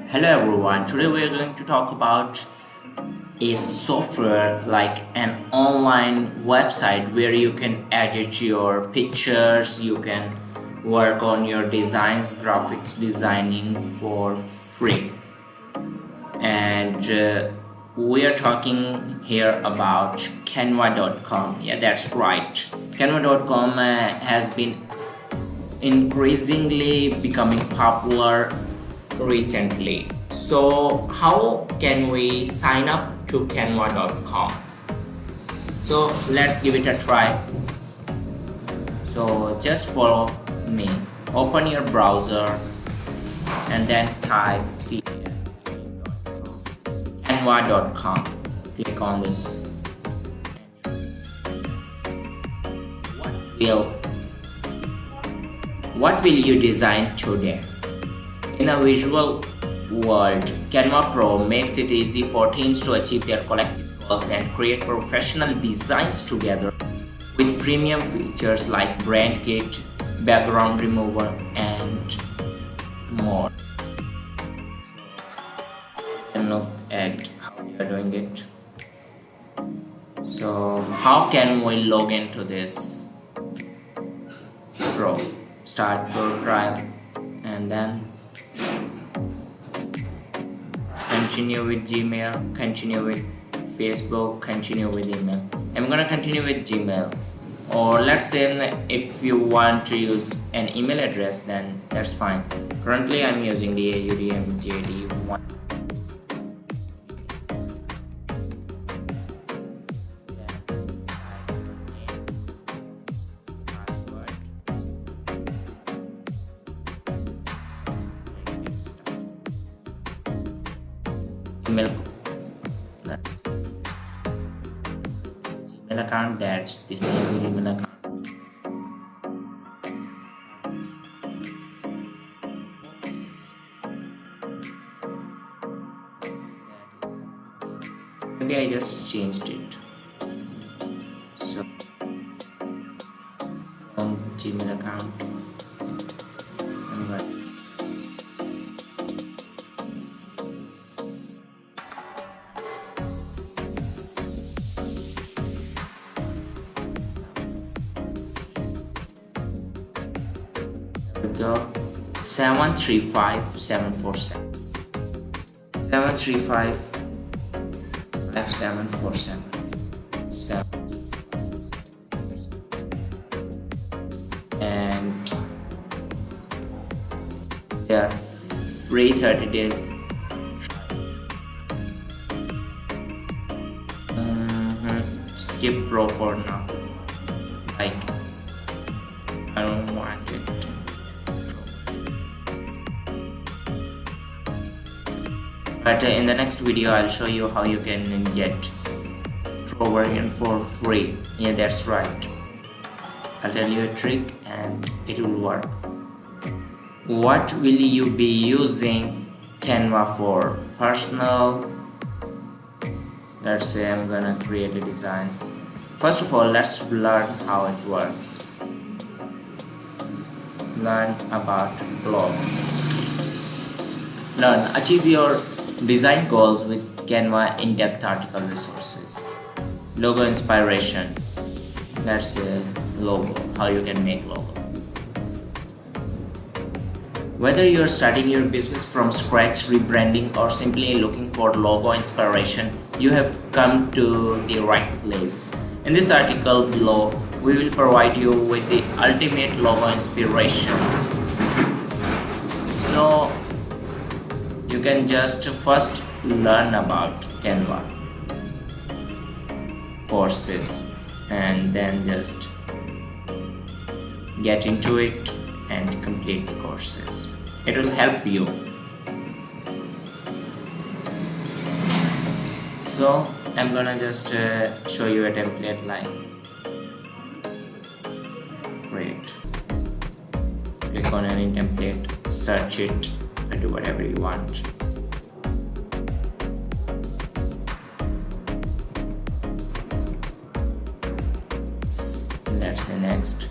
Hello everyone, today we are going to talk about a software like an online website where you can edit your pictures, you can work on your designs, graphics designing for free. And we are talking here about Canva.com. Yeah, that's right. Canva.com has been increasingly becoming popular recently. So how can we sign up to Canva.com? So let's give it a try. So just follow me. Open your browser and then type Canva.com. Click on this. What will you design today? In a visual world, Canva Pro makes it easy for teams to achieve their collective goals and create professional designs together with premium features like brand kit, background remover, and more. And look at how we are doing it. So how can we log into this Pro? Start Pro trial and then continue with Gmail, continue with Facebook, continue with email. I'm gonna continue with Gmail. Or let's say if you want to use an email address, then that's fine. Currently I'm using the AUDMJD1. Email Gmail account, that's the same Gmail account. Maybe I just changed it. So on Gmail account go 735-747 735-5747 and they are free 30-day skip Pro for now, like I don't want it. But in the next video I'll show you how you can get Pro version for free. Yeah, that's right. I'll tell you a trick and it will work. What will you be using Canva for? Personal. Let's say I'm gonna create a design. First of all, let's learn how it works. Learn about blogs. Learn. Achieve your design goals with Canva in-depth article resources. Logo inspiration. That's a logo. How you can make logo. Whether you're starting your business from scratch, rebranding, or simply looking for logo inspiration, you have come to the right place. In this article below, we will provide you with the ultimate logo inspiration. So you can just first learn about Canva courses and then just get into it and complete the courses. It will help you. So I'm gonna just show you a template like great. Click on any template, search it, and do whatever you want. Let's say next.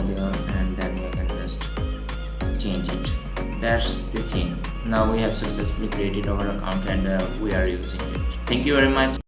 portfolio, and then you can just change it. That's the thing. Now we have successfully created our account and we are using it. Thank you very much.